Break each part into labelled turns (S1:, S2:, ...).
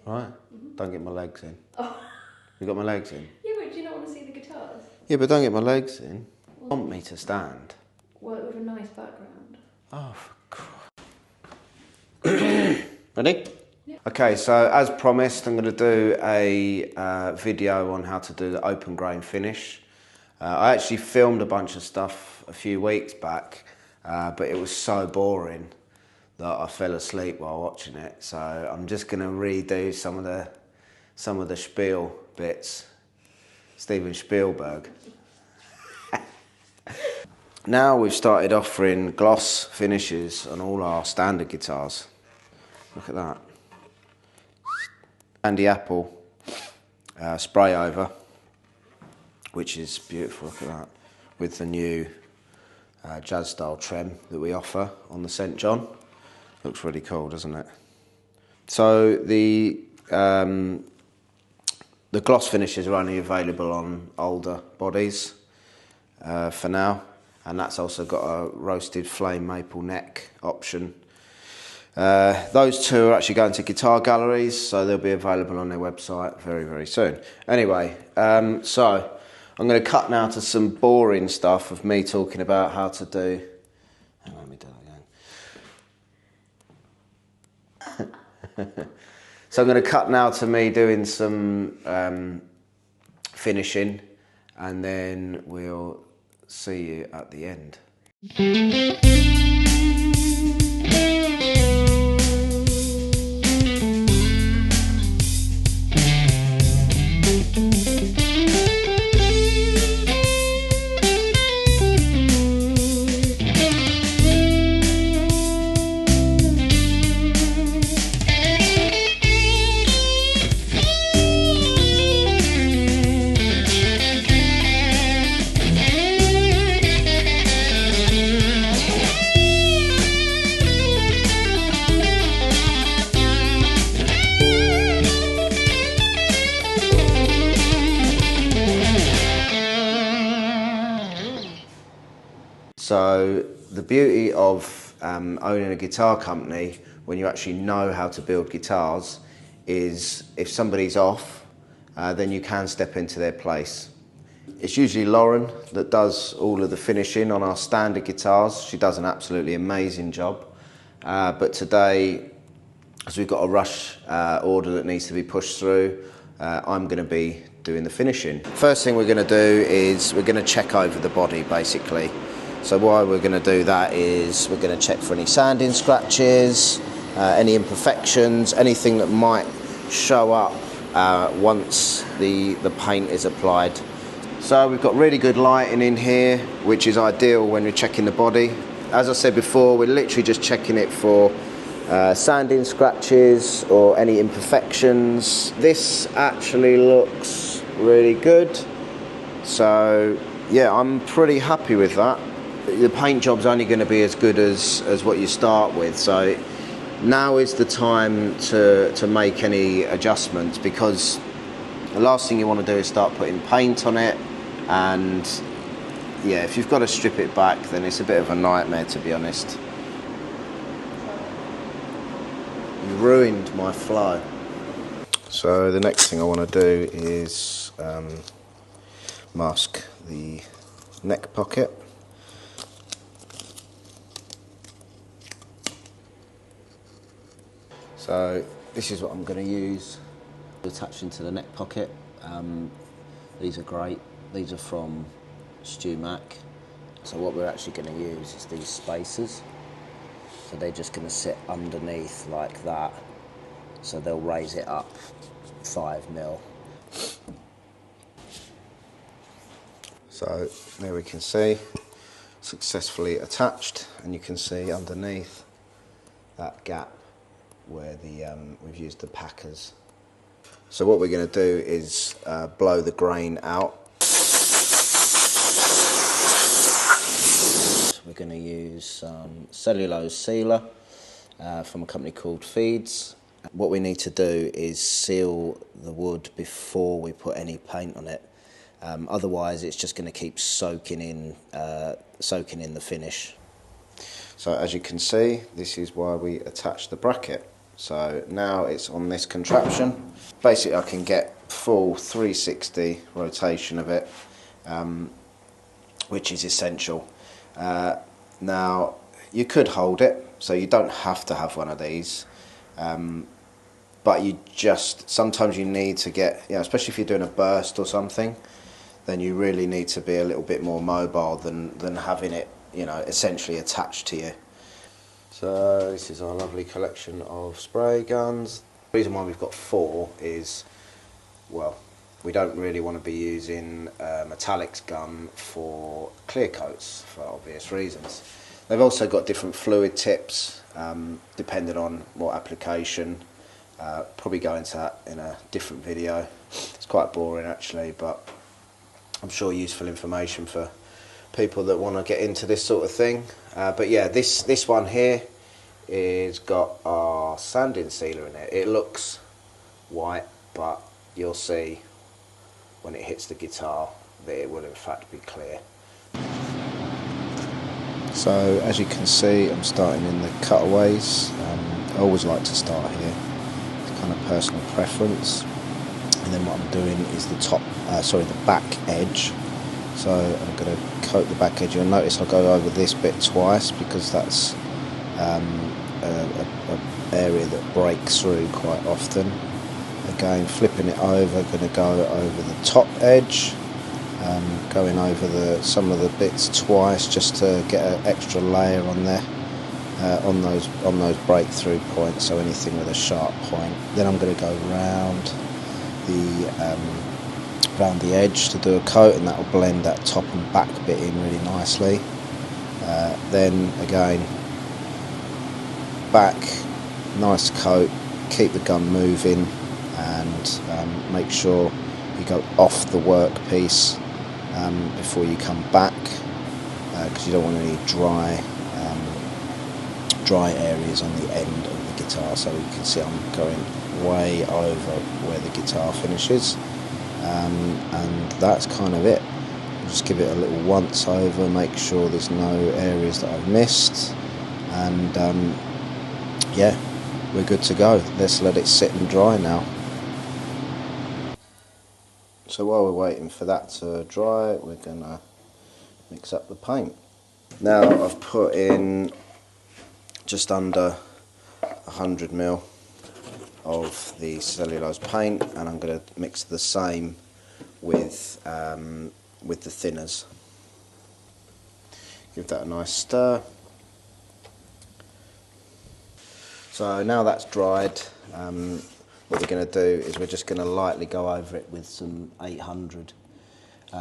S1: Right? Don't get my legs in. Oh. You got my legs in?
S2: Yeah, but do you not want to see the guitars?
S1: Yeah, but don't get my legs in. Want me to stand?
S2: Well, with a nice background.
S1: Oh, for Christ. Ready? Yeah. Okay, so as promised, I'm going to do a video on how to do the open grain finish. I actually filmed a bunch of stuff a few weeks back, but it was so boring that I fell asleep while watching it. So I'm just going to redo some of the spiel bits. Steven Spielberg. Now we've started offering gloss finishes on all our standard guitars. Look at that. Candy apple spray over, which is beautiful. Look at that. With the new jazz style trem that we offer on the St. John. Looks really cool, doesn't it? So the gloss finishes are only available on older bodies for now, and that's also got a roasted flame maple neck option. Those two are actually going to guitar galleries, so they'll be available on their website very, very soon. Anyway, so I'm going to cut now to some boring stuff of me talking about how to do... Hang on, let me do that again. So I'm going to cut now to me doing some finishing, and then we'll see you at the end. So the beauty of owning a guitar company, when you actually know how to build guitars, is if somebody's off, then you can step into their place. It's usually Lauren that does all of the finishing on our standard guitars. She does an absolutely amazing job. But today, as we've got a rush order that needs to be pushed through, I'm going to be doing the finishing. First thing we're going to do is we're going to check over the body, basically. So why we're going to do that is we're going to check for any sanding scratches, any imperfections, anything that might show up once the paint is applied. So we've got really good lighting in here, which is ideal when we're checking the body. As I said before, we're literally just checking it for sanding scratches or any imperfections. This actually looks really good. So yeah, I'm pretty happy with that. The paint job's only going to be as good as what you start with, so now is the time to make any adjustments, because the last thing you want to do is start putting paint on it, and yeah, if you've got to strip it back, then it's a bit of a nightmare, to be honest. You ruined my flow. So the next thing I want to do is mask the neck pocket. So this is what I'm going to use attaching to the neck pocket. These are great. These are from Stu Mac. So what we're actually going to use is these spacers. So they're just going to sit underneath like that. So they'll raise it up 5mm. So there we can see, successfully attached, and you can see underneath that gap where we've used the packers. So what we're going to do is blow the grain out. We're going to use some cellulose sealer from a company called Feeds. What we need to do is seal the wood before we put any paint on it. Otherwise, it's just going to keep soaking in the finish. So as you can see, this is why we attach the bracket. So now it's on this contraption. Basically I can get full 360 rotation of it, which is essential. Now you could hold it, so you don't have to have one of these, but you just, sometimes you need to get, especially if you're doing a burst or something, then you really need to be a little bit more mobile than having it, essentially attached to you. So this is our lovely collection of spray guns. The reason why we've got 4 is, well, we don't really want to be using a metallics gun for clear coats for obvious reasons. They've also got different fluid tips, depending on what application. Probably go into that in a different video. It's quite boring actually, but I'm sure useful information for people that want to get into this sort of thing. But yeah, this one here is got our sanding sealer in it. It looks white, but you'll see when it hits the guitar that it will in fact be clear. So as you can see, I'm starting in the cutaways. I always like to start here. It's kind of personal preference. And then what I'm doing is the back edge. So I'm going to coat the back edge. You'll notice I go over this bit twice because that's an area that breaks through quite often. Again, flipping it over, going to go over the top edge, going over some of the bits twice just to get an extra layer on there, on those breakthrough points. So anything with a sharp point. Then I'm going to go round the edge to do a coat, and that will blend that top and back bit in really nicely. Then again, back, nice coat, keep the gun moving, and make sure you go off the workpiece before you come back, because you don't want any dry areas on the end of the guitar. So you can see I'm going way over where the guitar finishes, and that's kind of it. Just give it a little once over, make sure there's no areas that I've missed, and yeah, we're good to go. Let's let it sit and dry now. So while we're waiting for that to dry, we're gonna mix up the paint. Now I've put in just under 100ml of the cellulose paint, and I'm going to mix the same with the thinners. Give that a nice stir. So now that's dried, what we're going to do is we're just going to lightly go over it with some 800.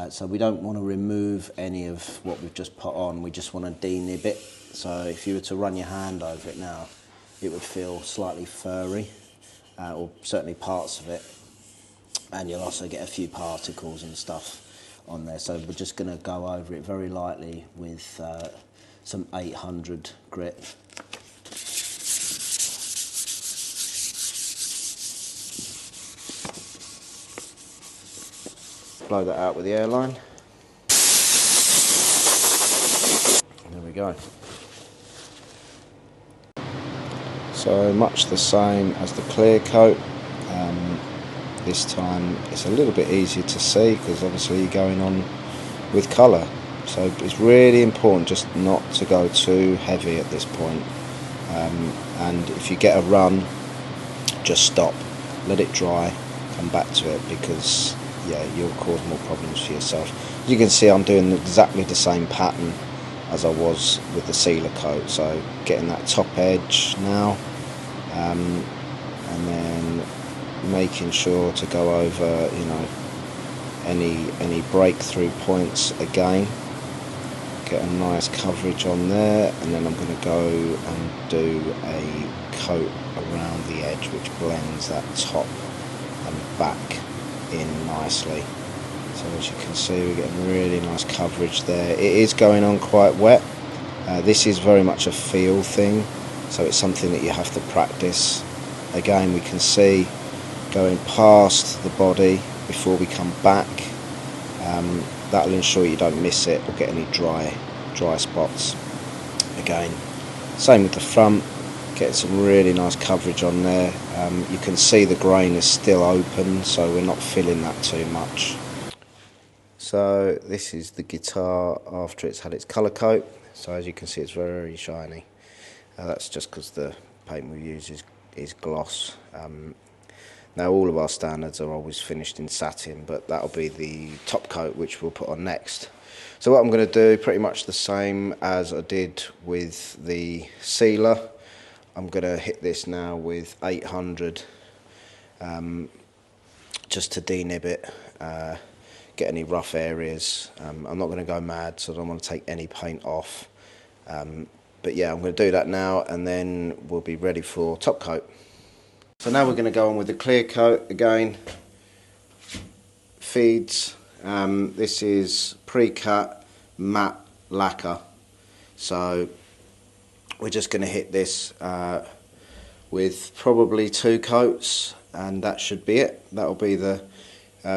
S1: So we don't want to remove any of what we've just put on, we just want to denib it. So if you were to run your hand over it now, it would feel slightly furry, or certainly parts of it, and you'll also get a few particles and stuff on there. So we're just going to go over it very lightly with some 800 grit. Blow that out with the airline. There we go. So much the same as the clear coat. This time it's a little bit easier to see because obviously you're going on with colour. So it's really important just not to go too heavy at this point. And if you get a run, just stop, let it dry, come back to it, because yeah, you'll cause more problems for yourself. As you can see, I'm doing exactly the same pattern as I was with the sealer coat. So getting that top edge now, and then making sure to go over, any breakthrough points again. Get a nice coverage on there, and then I'm going to go and do a coat around the edge which blends that top and back in nicely. So as you can see, we're getting really nice coverage there. It is going on quite wet. This is very much a feel thing, so it's something that you have to practice. Again, we can see going past the body before we come back. That'll ensure you don't miss it or get any dry spots. Again, same with the front, Getting some really nice coverage on there. You can see the grain is still open, so we're not filling that too much. So this is the guitar after it's had its colour coat. So as you can see, it's very shiny. That's just because the paint we use is gloss. Now all of our standards are always finished in satin, but that'll be the top coat which we'll put on next. So what I'm going to do, pretty much the same as I did with the sealer. I'm going to hit this now with 800 just to denib it, get any rough areas. I'm not going to go mad, so I don't want to take any paint off. But yeah, I'm going to do that now, and then we'll be ready for top coat. So now we're going to go on with the clear coat again. Feeds. This is pre-cut matte lacquer. So we're just going to hit this with probably 2 coats, and that should be it. That'll be the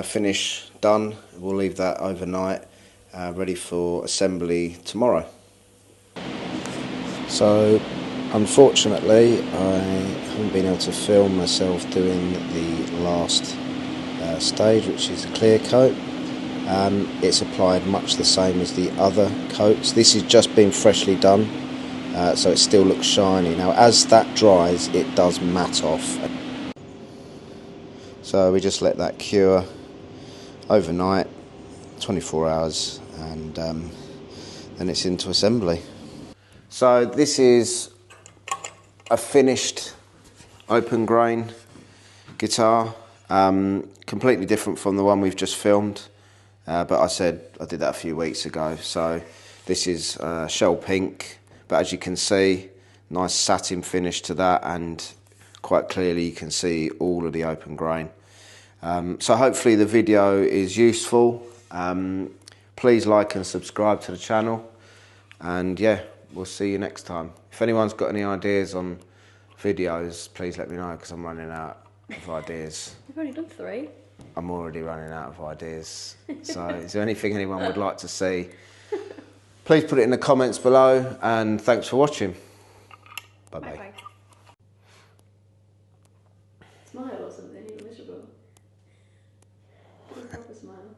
S1: finish done. We'll leave that overnight, ready for assembly tomorrow. So unfortunately I haven't been able to film myself doing the last stage, which is the clear coat. It's applied much the same as the other coats. This has just been freshly done, so it still looks shiny. Now as that dries, it does matte off. So we just let that cure overnight, 24 hours, and then it's into assembly. So this is a finished open grain guitar, completely different from the one we've just filmed, but I said I did that a few weeks ago. So this is shell pink, but as you can see, nice satin finish to that, and quite clearly you can see all of the open grain. So hopefully the video is useful. Please like and subscribe to the channel, and yeah, we'll see you next time. If anyone's got any ideas on videos, please let me know, because I'm running out of ideas.
S2: You've only done 3.
S1: I'm already running out of ideas. So is there anything anyone would like to see? Please put it in the comments below, and thanks for watching. Bye-bye.
S2: Bye-bye. Smile or something, you're miserable. Do a proper smile.